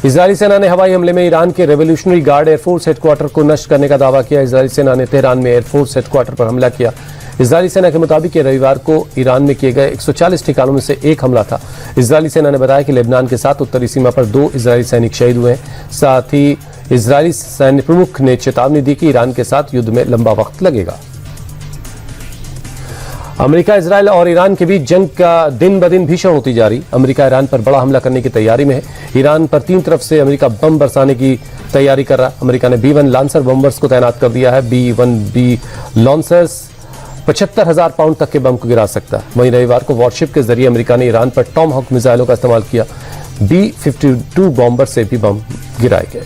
Israeli सेना ने हवाई हमले में ईरान के रेवोल्यूशनरी गार्ड एयरफोर्स हेडक्वार्टर को नष्ट करने का दावा किया। इजरायली सेना ने तेहरान में एयरफोर्स हेडक्वार्टर पर हमला किया। इजरायली सेना के मुताबिक रविवार को ईरान में किए गए 140 ठिकानों में से एक हमला था। इजरायली सेना ने बताया कि लेबनान के साथ उत्तरी सीमा पर 2 इजरायली सैनिक शहीद हुए हैं। साथ ही इजरायली सैन्य प्रमुख ने चेतावनी दी कि ईरान के साथ युद्ध में लंबा वक्त लगेगा। अमेरिका, इजरायल और ईरान के बीच जंग का दिन ब दिन भीषण होती जा रही। अमेरिका ईरान पर बड़ा हमला करने की तैयारी में है। ईरान पर 3 तरफ से अमेरिका बम बरसाने की तैयारी कर रहा है। अमेरिका ने B-1 लांसर बम्बर्स को तैनात कर दिया है। B-1B लांसर्स 75,000 पाउंड तक के बम को गिरा सकता है। वहीं रविवार को वॉरशिप के जरिए अमेरिका ने ईरान पर टॉमहॉक मिसाइलों का इस्तेमाल किया। B-52 बॉम्बर से भी बम गिराए गए।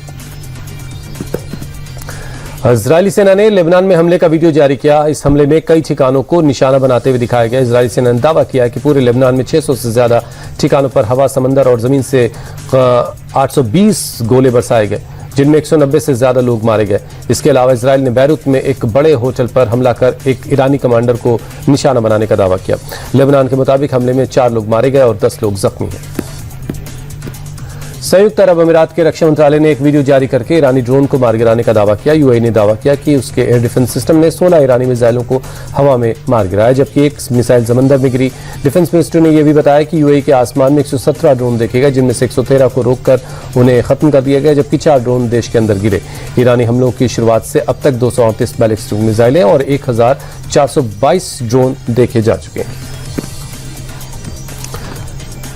इजरायली सेना ने लेबनान में हमले का वीडियो जारी किया। इस हमले में कई ठिकानों को निशाना बनाते हुए दिखाया गया। इजरायली सेना ने दावा किया है कि पूरे लेबनान में 600 से ज्यादा ठिकानों पर हवा, समंदर और जमीन से 820 गोले बरसाए गए, जिनमें 190 से ज्यादा लोग मारे गए। इसके अलावा इजरायल ने बैरूत में एक बड़े होटल पर हमला कर एक ईरानी कमांडर को निशाना बनाने का दावा किया। लेबनान के मुताबिक हमले में 4 लोग मारे गए और 10 लोग जख्मी हैं। संयुक्त अरब अमीरात के रक्षा मंत्रालय ने एक वीडियो जारी करके ईरानी ड्रोन को मार गिराने का दावा किया। यूएई ने दावा किया कि उसके एयर डिफेंस सिस्टम ने 16 ईरानी मिसाइलों को हवा में मार गिराया, जबकि एक मिसाइल समंदर में गिरी। डिफेंस मिनिस्टर ने यह भी बताया कि यूएई के आसमान में 117 ड्रोन देखे गए, जिनमें से 113 को रोककर उन्हें खत्म कर दिया गया, जबकि 4 ड्रोन देश के अंदर गिरे। ईरानी हमलों की शुरुआत से अब तक 238 बैलिस्टिक मिसाइलें और 1422 ड्रोन देखे जा चुके हैं।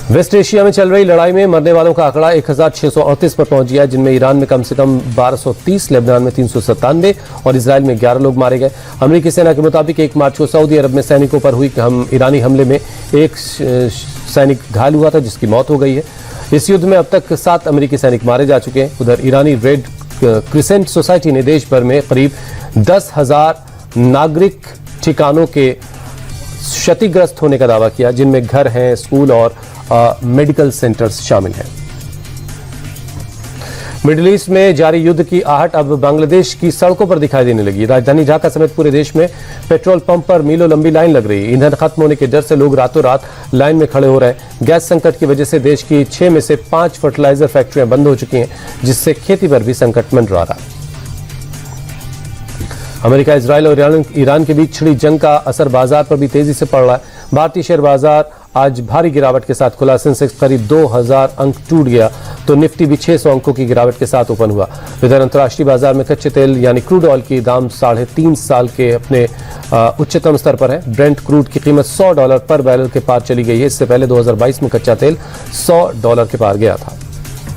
वेस्ट एशिया में चल रही लड़ाई में मरने वालों का आंकड़ा 1638 पर पहुंच गया, जिनमें ईरान में कम से कम 1230, लेबनान में 397 और इजरायल में 11 लोग मारे गए। अमेरिकी सेना के मुताबिक 1 मार्च को सऊदी अरब में सैनिकों पर हुई ईरानी हमले में एक सैनिक घायल हुआ था, जिसकी मौत हो गई है। इस युद्ध में अब तक 7 अमेरिकी सैनिक मारे जा चुके हैं। उधर ईरानी रेड क्रिसेंट सोसाइटी ने देश भर में करीब 10,000 नागरिक ठिकानों के क्षतिग्रस्त होने का दावा किया, जिनमें घर हैं, स्कूल और मेडिकल सेंटर्स शामिल हैं। मिडिल ईस्ट में जारी युद्ध की आहट अब बांग्लादेश की सड़कों पर दिखाई देने लगी। राजधानी ढाका समेत पूरे देश में पेट्रोल पंप पर मीलों लंबी लाइन लग रही है। ईंधन खत्म होने के डर से लोग रातों रात लाइन में खड़े हो रहे हैं। गैस संकट की वजह से देश की 6 में से 5 फर्टिलाइजर फैक्ट्रियां बंद हो चुकी हैं, जिससे खेती पर भी संकट मंडरा रहा है। अमेरिका, इजरायल और ईरान के बीच छिड़ी जंग का असर बाजार पर भी तेजी से पड़ रहा है। भारतीय शेयर बाजार आज भारी गिरावट के साथ खुला। सेंसेक्स करीब 2000 अंक टूट गया, तो निफ्टी भी 600 अंकों की गिरावट के साथ ओपन हुआ। इधर अंतर्राष्ट्रीय बाजार में कच्चे तेल यानी क्रूड ऑयल की दाम 3.5 साल के अपने उच्चतम स्तर पर है। ब्रेंट क्रूड की कीमत $100 पर बैरल के पार चली गई है। इससे पहले 2022 में कच्चा तेल $100 के पार गया था।